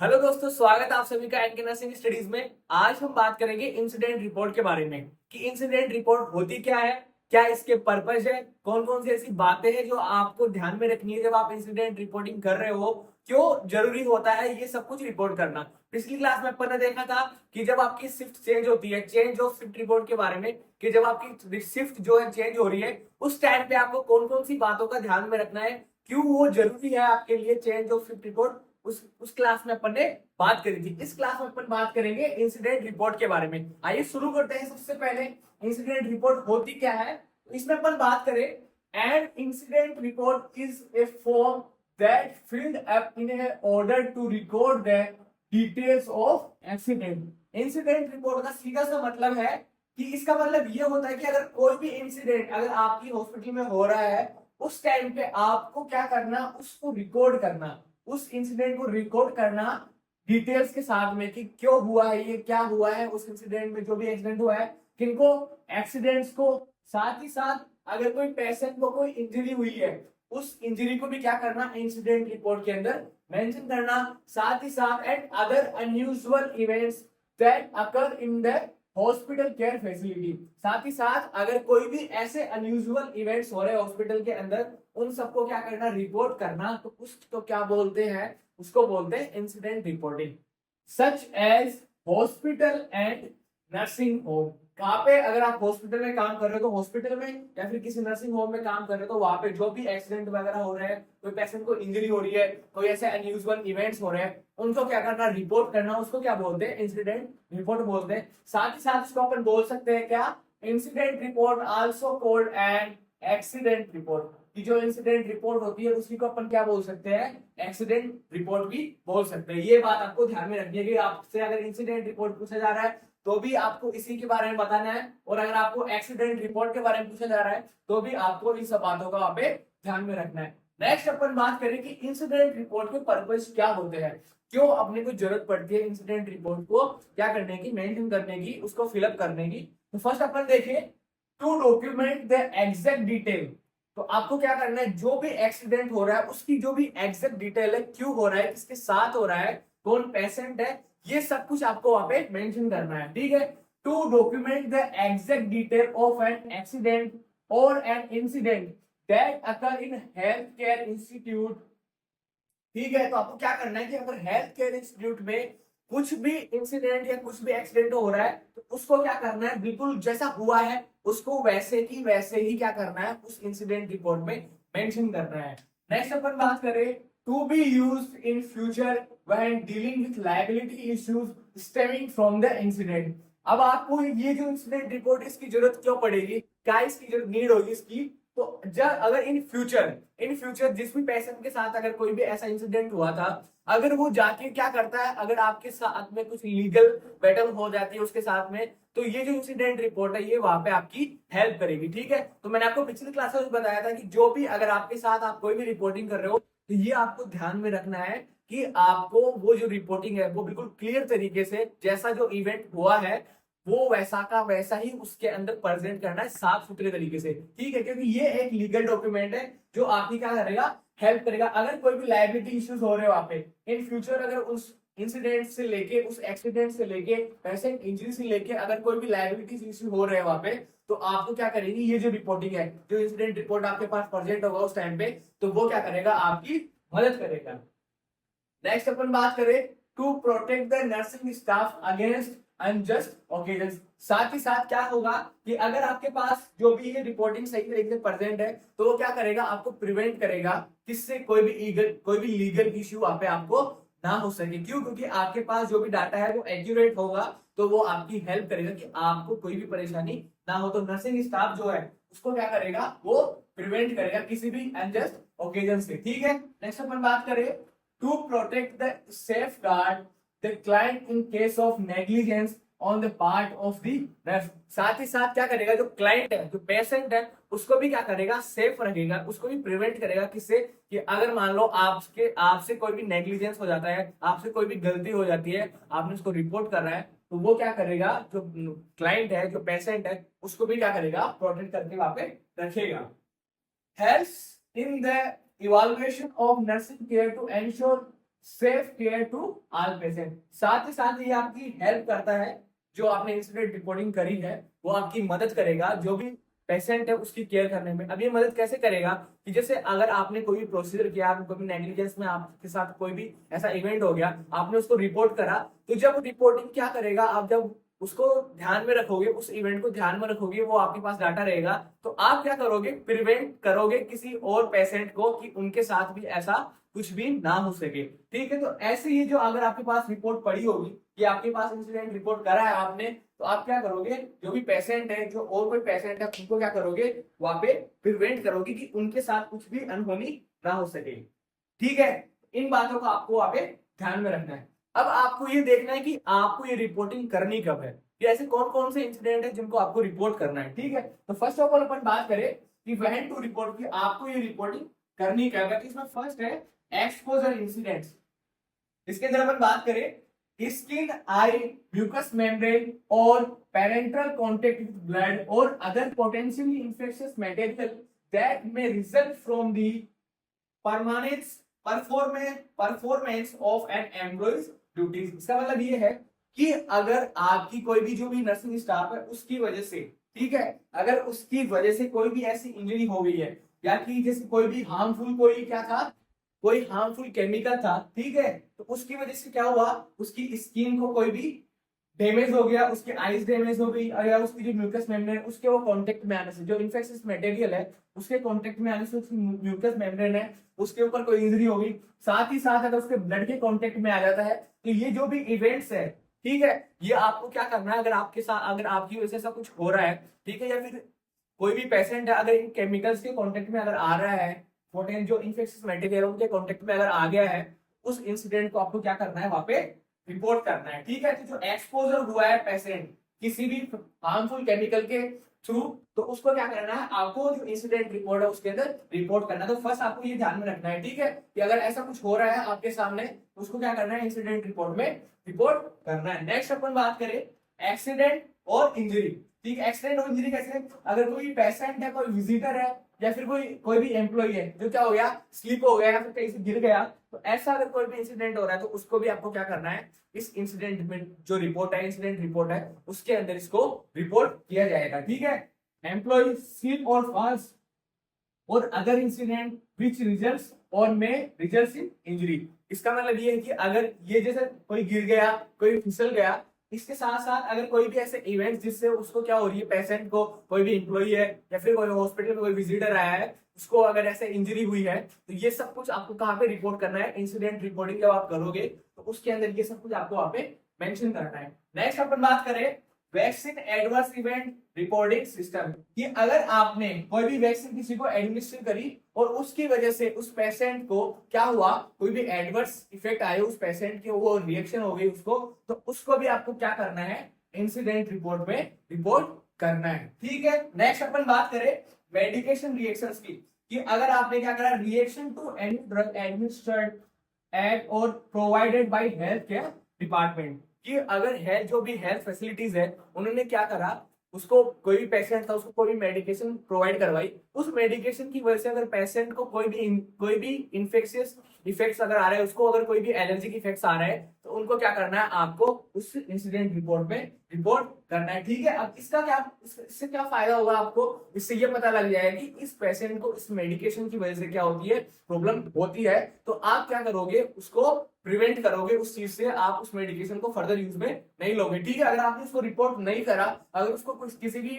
Hello दोस्तों, स्वागत है आप सभी का एनके नर्सिंग स्टडीज में। आज हम बात करेंगे इंसिडेंट रिपोर्ट के बारे में कि इंसिडेंट रिपोर्ट होती क्या है, क्या इसके पर्पस है, कौन कौन सी ऐसी बातें हैं जो आपको ध्यान में रखनी है जब आप इंसिडेंट रिपोर्टिंग कर रहे हो, क्यों जरूरी होता है ये सब कुछ रिपोर्ट करना। पिछली क्लास में अपन ने देखा था कि जब आपकी शिफ्ट चेंज होती है, चेंज ऑफ शिफ्ट रिपोर्ट के बारे में, कि जब आपकी शिफ्ट जो है चेंज हो रही है उस टाइम पे आपको कौन कौन सी बातों का ध्यान में रखना है, क्यों वो जरूरी है आपके लिए चेंज ऑफ शिफ्ट रिपोर्ट। उस क्लास में अपन ने बात करी थी। इस क्लास में अपन बात करेंगे इंसिडेंट रिपोर्ट के बारे में। आइए शुरू करते हैं। सबसे पहले इंसिडेंट रिपोर्ट होती क्या है, तो इसमें अपन बात करें, an incident report is a form that filled up in a order to record the details of accident. Incident report का सीधा सा मतलब है कि इसका मतलब ये होता है कि अगर कोई भी इंसिडेंट अगर आपकी हॉस्पिटल में हो रहा है उस टाइम पे आपको क्या करना, उसको रिकॉर्ड करना, उस इंसिडेंट को रिकॉर्ड करना डिटेल्स के साथ में कि क्यों हुआ है, ये क्या हुआ है उस इंसिडेंट में, जो भी एक्सीडेंट हुआ है, किनको एक्सीडेंट्स को, साथ ही साथ अगर कोई पेशेंट को कोई इंजरी हुई है उस इंजरी को भी क्या करना, इंसिडेंट रिपोर्ट के अंदर मेंशन करना। साथ ही साथ and other unusual events that occur in the hospital care facility. साथ ही साथ अगर कोई भी ऐसे अनयूजुअल इवेंट्स हो रहे हैं हॉस्पिटल के अंदर, उन सबको क्या करना, रिपोर्ट करना। तो उसको क्या बोलते हैं, उसको बोलते हैं incident reporting. Such as hospital and nursing home. कहाँ पे, अगर आप हॉस्पिटल में काम कर रहे हो तो हॉस्पिटल में, या फिर किसी नर्सिंग होम में काम कर रहे हो तो वहां पे जो भी एक्सीडेंट वगैरह हो रहे हैं, कोई पेशेंट को इंजरी हो रही है, कोई ऐसे अनयूजुअल इवेंट्स हो रहे हैं, उनको क्या करना, रिपोर्ट करना। उसको क्या बोलते हैं, इंसिडेंट रिपोर्ट बोलते हैं। साथ ही साथ इसको अपन बोल सकते हैं क्या, incident report also called an accident report. की जो इंसिडेंट रिपोर्ट होती है उसी को अपन क्या बोल सकते हैं, एक्सीडेंट रिपोर्ट भी बोल सकते हैं। ये बात आपको ध्यान में रखनी है कि आपसे अगर इंसिडेंट रिपोर्ट पूछा जा रहा है तो भी आपको इसी के बारे में बताना है, और अगर आपको एक्सीडेंट रिपोर्ट के बारे में पूछा जा रहा है तो भी आपको इन सब बातों का वहां पे ध्यान में रखना है। नेक्स्ट अपन बात करें कि इंसिडेंट रिपोर्ट के पर्पस क्या होते हैं, क्यों अपने को जरूरत पड़ती है इंसिडेंट रिपोर्ट को क्या करने की, मेंशन करने की, उसको फिलअप करने की। तो फर्स्ट अपन देखें, to document the exact detail. तो आपको क्या करना है, जो भी एक्सीडेंट हो रहा है उसकी जो भी एग्जैक्ट डिटेल है, क्यों हो रहा है, किसके साथ हो रहा है, कौन पेशेंट है, ये सब कुछ आपको वहां पे मेंशन करना है। ठीक है, to document the exact detail of an accident और an incident that occur in health care institute. ठीक है, तो आपको क्या करना है कि अगर हेल्थ केयर इंस्टीट्यूट में कुछ भी इंसिडेंट या कुछ भी एक्सीडेंट हो रहा है तो उसको क्या करना है, बिल्कुल जैसा हुआ है उसको वैसे ही क्या करना है, उस इंसिडेंट रिपोर्ट में मेंशन करना है। नेक्स्ट अपन बात करें, to be used in future when dealing with liability issues stemming from the incident. अब आपको ये जो इंसिडेंट रिपोर्ट, इसकी जरूरत क्यों पड़ेगी, क्या इसकी जरूरत नीड होगी इसकी, तो जब अगर इन फ्यूचर जिस भी पेशेंट के साथ अगर कोई भी ऐसा इंसिडेंट हुआ था, अगर वो जाके क्या करता है, अगर आपके साथ में कुछ लीगल बैटल हो जाती है उसके साथ में, तो ये जो इंसिडेंट रिपोर्ट है ये वहां पे आपकी हेल्प करेगी। ठीक है, तो मैंने आपको पिछली क्लास में बताया था कि जो भी अगर आपके साथ आप कोई भी रिपोर्टिंग कर रहे हो तो ये आपको ध्यान में रखना है कि आपको वो जो रिपोर्टिंग है वो बिल्कुल क्लियर तरीके से, जैसा जो इवेंट हुआ है वो वैसा का वैसा ही उसके अंदर प्रेजेंट करना है, साफ सुथरे तरीके से। ठीक है, क्योंकि ये एक लीगल डॉक्यूमेंट है जो आपकी क्या करेगा, हेल्प करेगा। अगर कोई भी लायबिलिटी इश्यूज हो रहे हो वहां पे इन फ्यूचर, अगर उस इंसिडेंट से लेके, उस एक्सीडेंट से लेके, पेशेंट इंजरी से लेके अगर कोई भी लायबिलिटी इश्यू हो रहे हैं वहां पे, तो आपको क्या करेगी, ये जो रिपोर्टिंग है, जो इंसिडेंट रिपोर्ट आपके पास प्रेजेंट होगा उस टाइम पे, तो वो क्या करेगा, आपकी मदद करेगा। नेक्स्ट अपन बात करें, to protect the nursing staff against unjust occasions. साथ ही साथ क्या होगा कि अगर आपके पास जो भी ये रिपोर्टिंग सही तरीके से प्रेजेंट है तो वो क्या करेगा, आपको प्रिवेंट करेगा किससे, कोई भी लीगल इश्यू वहां पे आपको ना हो सके। क्यों, क्योंकि आपके पास जो भी डाटा है वो एक्यूरेट होगा, तो वो आपकी हेल्प करेगा कि आपको कोई भी परेशानी ना हो। तो नर्सिंग स्टाफ जो है उसको क्या करेगा, वो प्रिवेंट करेगा किसी भी अनजस्ट ओकेजन से। ठीक है, नेक्स्ट अपन बात करें, to protect the safeguard the client in case of negligence on the part of the nurse। साथ ही साथ क्या करेगा, जो क्लाइंट है, जो पेशेंट है, उसको भी क्या करेगा, सेफ रखेगा, उसको भी प्रिवेंट करेगा किससे, कि अगर मान लो आपसे कोई भी नेग्लिजेंस हो जाता है, आपसे कोई भी गलती हो जाती है, आपने उसको रिपोर्ट कर रहा है, तो वो क्या करेगा, जो क्लाइंट है, जो पेशेंट है, उसको भी क्या करेगा, प्रोटेक्ट करके वहां पे रखेगा। Helps in the evaluation of nursing care to ensure safe care to all patient. साथ ही साथ ये आपकी हेल्प करता है, जो आपने इंसिडेंट रिपोर्टिंग करी है वो आपकी मदद करेगा जो भी पेशेंट है उसकी केयर करने में। अब ये मदद कैसे करेगा कि जैसे अगर आपने कोई भी प्रोसीजर किया, आपने कोई नेग्लिजेंस में आपके साथ कोई भी ऐसा इवेंट हो गया, आपने उसको रिपोर्ट करा, तो जब रिपोर्टिंग क्या करेगा, आप जब उसको ध्यान में रखोगे, उस इवेंट को ध्यान में रखोगे, वो आपके पास डाटा रहेगा, तो आप क्या करोगे, प्रिवेंट करोगे किसी और पेशेंट को कि उनके साथ भी ऐसा कुछ भी ना हो सके। ठीक है, तो ऐसे ही जो अगर आपके पास रिपोर्ट पड़ी होगी कि आपके पास इंसिडेंट रिपोर्ट करा है आपने, तो आप क्या करोगे, जो भी पेशेंट है, जो और कोई पेशेंट है, उनको क्या करोगे, वहां पे प्रिवेंट करोगे कि उनके साथ कुछ भी अनहोनी ना हो सके। ठीक है, इन बातों को आपको वहां पे ध्यान में रखना है। अब आपको ये देखना है कि आपको ये रिपोर्टिंग करनी कब है, कि ऐसे कौन कौन से इंसिडेंट है जिनको आपको रिपोर्ट करना है। ठीक है, तो फर्स्ट ऑफ ऑल अपन बात करें कि व्हेन टू रिपोर्ट, की आपको ये रिपोर्टिंग करनी कब है। इसमें फर्स्ट है एक्सपोजर इंसिडेंट्स। इसके अंदर अपन बात करें स्किन, आई, म्यूकस मेम्ब्रेन और पेरेंटल कांटेक्ट विद ब्लड और other potentially infectious material that may result from the performance of an employee's duties. इसका मतलब ये है कि अगर आपकी कोई भी जो भी नर्सिंग स्टाफ है उसकी वजह से, ठीक है, अगर उसकी वजह से कोई भी ऐसी इंजरी हो गई है, या कि जैसे कोई भी हार्मफुल कोई क्या था, कोई हार्मफुल केमिकल था, ठीक है, तो उसकी वजह से क्या हुआ, उसकी स्किन को कोई भी डैमेज हो गया, उसकी आईज डैमेज हो गई, या उसकी जो म्यूकस मेम्ब्रेन उसके वो कांटेक्ट में आने से, जो इन्फेक्शियस मटेरियल है उसके कांटेक्ट में आने से उसकी म्यूकस मेम्ब्रेन है उसके ऊपर कोई इंजरी हो गई, साथ ही साथ अगर उसके ब्लड के कांटेक्ट में आ जाता है, तो ये जो भी इवेंट्स है, ठीक है, ये आपको क्या करना है, अगर आपके साथ, अगर आपकी वजह से ऐसा कुछ हो रहा है, ठीक है, या फिर कोई भी पेशेंट है अगर इन केमिकल्स के कांटेक्ट में अगर आ रहा है, पोटेंशियल जो इन्फेक्शियस मटेरियल उनके कांटेक्ट में अगर आ गया है, उस इंसिडेंट को आपको क्या करना है, वहां पे रिपोर्ट करना है। ठीक है, तो जो एक्सपोजर हुआ है पेशेंट किसी भी हार्मफुल केमिकल के थ्रू, तो उसको क्या करना है, आपको जो इंसिडेंट रिपोर्ट है उसके अंदर रिपोर्ट करना है। तो फर्स्ट आपको ये ध्यान में रखना है, ठीक है, कि अगर ऐसा कुछ हो रहा है आपके सामने, तो उसको क्या करना है, इंसिडेंट रिपोर्ट में रिपोर्ट करना है। नेक्स्ट अपन बात करें एक्सीडेंट और इंजरी। ठीक है, एक्सीडेंट और इंजरी कैसे, अगर कोई पेशेंट है, कोई विजिटर है, या फिर कोई भी एम्प्लॉय है जो क्या हो गया, स्लिप हो गया या फिर कहीं से गिर गया, तो ऐसा अगर कोई भी इंसिडेंट हो रहा है, तो उसको भी आपको क्या करना है, इस इंसिडेंट में जो रिपोर्ट है, इंसिडेंट रिपोर्ट है, उसके अंदर इसको रिपोर्ट किया जाएगा। ठीक है, एम्प्लॉय स्लिप और फॉल्स और अदर इंसिडेंट विच रिजल्ट्स और में रिजल्ट्स इन इंजरी। इसका मतलब ये है कि अगर ये जैसे कोई गिर गया, कोई फिसल गया, इसके साथ साथ अगर कोई भी ऐसे इवेंट्स जिससे उसको क्या हो रही है, पेशेंट को, कोई भी एम्प्लॉई है या फिर कोई हॉस्पिटल में कोई विजिटर आया है, उसको अगर ऐसे इंजरी हुई है, तो ये सब कुछ आपको कहाँ पे रिपोर्ट करना है, इंसिडेंट रिपोर्टिंग जब आप करोगे तो उसके अंदर ये सब कुछ आपको वहां पे मेंशन करना है। नेक्स्ट अपन बात करें vaccine adverse event reporting system, कि अगर आपने कोई भी वैक्सीन किसी को एडमिनिस्टर करी और उसकी वजह से उस पेशेंट को क्या हुआ, कोई भी एडवर्स इफेक्ट आए उस पेशेंट के, वो रिएक्शन हो गई उसको, तो उसको भी आपको क्या करना है, इंसिडेंट रिपोर्ट में रिपोर्ट करना है। ठीक है, नेक्स्ट अपन बात करें मेडिकेशन रिएक्शंस की, कि अगर आपने क्या करा, reaction to any drug administered at or provided by health care department, कि अगर है जो भी हेल्थ फैसिलिटीज है उन्होंने क्या करा, उसको कोई भी पेशेंट था उसको कोई भी मेडिकेशन प्रोवाइड करवाई, उस मेडिकेशन की वजह से अगर पेशेंट को कोई भी इन्फेक्शियस इफेक्ट्स अगर आ रहा है, उसको अगर कोई भी एलर्जिक इफेक्ट्स आ रहा है, तो उनको क्या करना है, आपको उस इंसिडेंट रिपोर्ट में रिपोर्ट करना है। ठीक है, अब इससे क्या फायदा होगा आपको, इससे ये पता लग जाएगा कि इस पेशेंट को इस मेडिकेशन की वजह से क्या होती है, प्रॉब्लम होती है, तो आप क्या करोगे, उसको प्रिवेंट करोगे उस चीज से, आप उस मेडिकेशन को फर्दर यूज में नहीं लोगे। ठीक है, अगर आपने उसको रिपोर्ट नहीं करा, अगर उसको किसी भी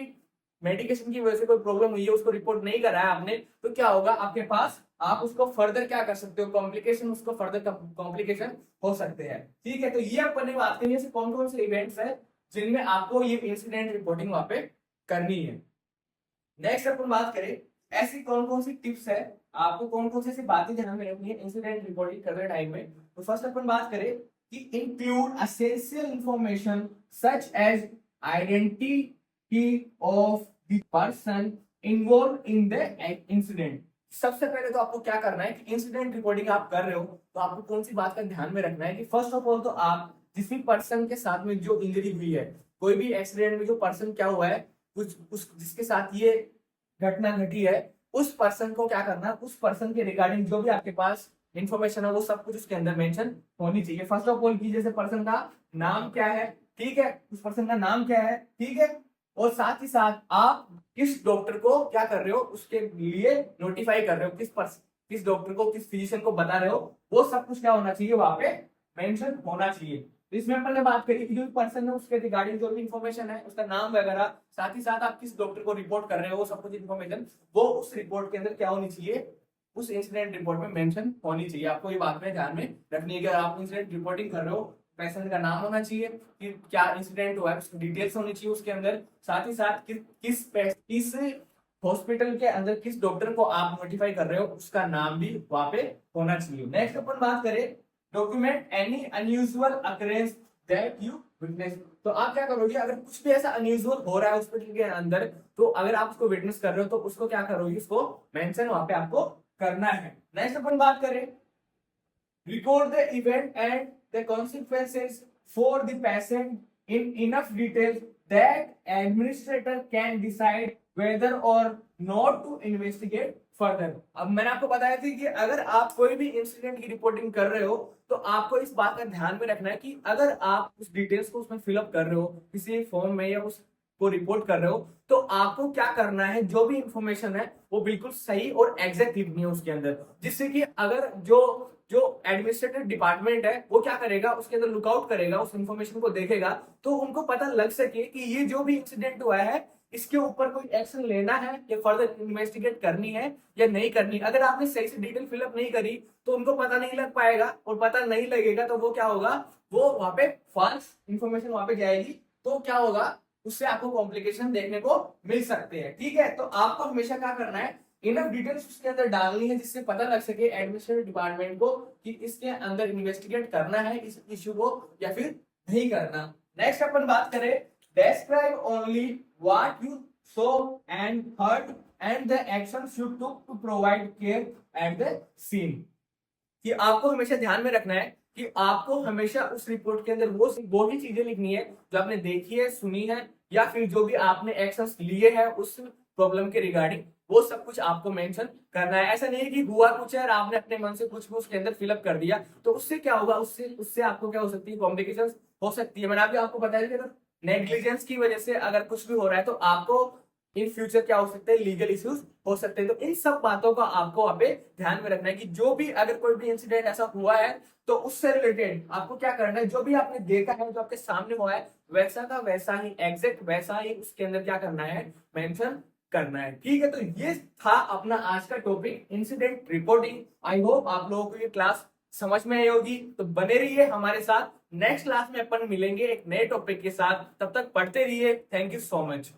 मेडिकेशन की वजह से कोई प्रॉब्लम हुई है, उसको रिपोर्ट नहीं कराया आपने, तो क्या होगा आपके पास, आप उसको फर्दर क्या कर सकते हो, कॉम्प्लिकेशन, उसको फर्दर कॉम्प्लिकेशन हो सकते हैं। ठीक है, तो ये अपन ने बात करी है कौन कौन से इवेंट्स है जिनमें आपको ये इंसिडेंट रिपोर्टिंग वहां पे करनी है। नेक्स्ट अपन बात करें ऐसी कौन कौन सी टिप्स है, आपको कौन कौन सी ऐसी बातें ध्यान में रखनी है इंसिडेंट रिपोर्टिंग करते टाइम में। तो फर्स्ट अपन बात करें कि include essential information such as identity of the person involve in the incident. सबसे पहले तो आपको क्या करना है कि इंसिडेंट रिपोर्टिंग आप कर रहे हो, तो आपको कौन सी बात का ध्यान में रखना है कि फर्स्ट ऑफ ऑल तो आप जिस भी पर्सन के साथ में जो इंजरी हुई है, कोई भी एक्सीडेंट में जो पर्सन क्या हुआ है, कुछ उस जिसके साथ ये घटना घटी है, उस पर्सन को क्या करना, उस पर्सन के रिगार्डिंग जो भी आपके पास इंफॉर्मेशन है वो सब कुछ उसके अंदर मेंशन होनी चाहिए। फर्स्ट ऑफ ऑल की जैसे पर्सन का नाम क्या है, ठीक है, उस पर्सन का नाम क्या है, ठीक है, और साथ ही साथ आप किस डॉक्टर को क्या कर रहे हो उसके लिए नोटिफाई कर रहे हो, किस डॉक्टर को, किस फिजिशियन को बता रहे हो, वो सब कुछ क्या होना चाहिए वहां पे मेंशन होना चाहिए। तो इसमें अपन ने बात करी कि जो पर्सन है उसके रिगार्डिंग जो भी इंफॉर्मेशन है, उसका नाम वगैरह, साथ ही साथ आप किस डॉक्टर को रिपोर्ट कर रहे हो, वो सब कुछ इंफॉर्मेशन वो उस रिपोर्ट के अंदर क्या होनी चाहिए, उस इंसिडेंट रिपोर्ट में मेंशन होनी चाहिए। आपको ये बात में ध्यान में रखनी है कि आप इंसिडेंट रिपोर्टिंग कर रहे हो, पेशेंट का नाम होना चाहिए, कि क्या इंसिडेंट हुआ है उसकी डिटेल्स होनी चाहिए उसके अंदर, साथ ही साथ किस हॉस्पिटल के अंदर किस डॉक्टर को आप नोटिफाई कर रहे हो उसका नाम भी वहां पे होना चाहिए। नेक्स्ट अपन बात करें, document any unusual occurrence that you witness. तो आप क्या करोगे, अगर कुछ भी ऐसा अनयूजुअल हो रहा है हॉस्पिटल के अंदर, तो अगर आप उसको विटनेस कर रहे हो तो उसको क्या करोगे, उसको मेंशन वहां पे आपको करना है। नेक्स्ट अपन बात करें, record the event and the consequences for the patient in enough detail that administrator can decide whether or not to investigate further। अब मैंने आपको बताया थी कि अगर आप कोई भी इंसिडेंट की रिपोर्टिंग कर रहे हो तो आपको इस बात का ध्यान में रखना है कि अगर आप उस डिटेल्स को उसमें फिलअप कर रहे हो किसी फॉर्म में या उसको रिपोर्ट कर रहे हो, तो आपको क्या करना है, जो भी इंफॉर्मेशन है वो बिल्कुल सही और एग्जैक्ट लिखनी है उसके अंदर, जिससे कि अगर जो जो एडमिनिस्ट्रेटिव डिपार्टमेंट है वो क्या करेगा, उसके अंदर लुकआउट करेगा, उस इंफॉर्मेशन को देखेगा, तो उनको पता लग सके कि ये जो भी इंसिडेंट हुआ है इसके ऊपर कोई एक्शन लेना है या फर्दर इन्वेस्टिगेट करनी है या नहीं करनी। अगर आपने सही से डिटेल फिलअप नहीं करी तो उनको पता नहीं लग पाएगा, और पता नहीं लगेगा तो वो क्या होगा, वो वहां पे फॉल्स इंफॉर्मेशन वहां पे जाएगी, तो क्या होगा, उससे आपको कॉम्प्लिकेशन देखने को मिल सकते हैं। ठीक है, तो आपको हमेशा क्या करना है, इनफ डिटेल्स उसके अंदर डालनी है जिससे पता लग सके एडमिनिस्ट्रेटिव डिपार्टमेंट को कि इसके अंदर इन्वेस्टिगेट करना है इस इश्यू को या फिर नहीं करना। नेक्स्ट अपन बात करें, describe only what you saw and heard and the actions you took to provide care at the scene। कि आपको हमेशा ध्यान में रखना है कि आपको हमेशा उस रिपोर्ट के अंदर वो ही चीजें लिखनी है जो आपने देखी है, सुनी है, या फिर जो भी आपने एक्शंस लिए हैं उस प्रॉब्लम के रिगार्डिंग, वो सब कुछ आपको मेंशन करना है। ऐसा नहीं है कि हुआ कुछ है और आपने अपने मन से कुछ भी उसके अंदर फिलअप कर दिया, तो उससे क्या होगा, उससे आपको क्या हो सकती है, कॉम्प्लिकेशंस हो सकती है। मैंने अभी आपको बताया कि अगर नेग्लिजेंस की वजह से अगर कुछ भी हो रहा है तो आपको इन फ्यूचर क्या हो सकते हैं, लीगल इश्यूज हो सकते हैं। तो इन सब बातों का आपको वहां पे ध्यान में रखना है कि जो भी अगर कोई भी इंसिडेंट ऐसा हुआ है तो उससे रिलेटेड आपको क्या करना है, जो भी आपने देखा है, जो आपके सामने हुआ है, वैसा का वैसा ही, एग्जैक्ट वैसा ही उसके अंदर क्या करना है, मेंशन करना है। ठीक है, तो ये था अपना आज का topic, incident reporting. I hope आप लोगों को ये क्लास समझ में आई होगी, तो बने रहिए हमारे साथ। नेक्स्ट क्लास में अपन मिलेंगे एक नए टॉपिक के साथ, तब तक पढ़ते रहिए। Thank you so much.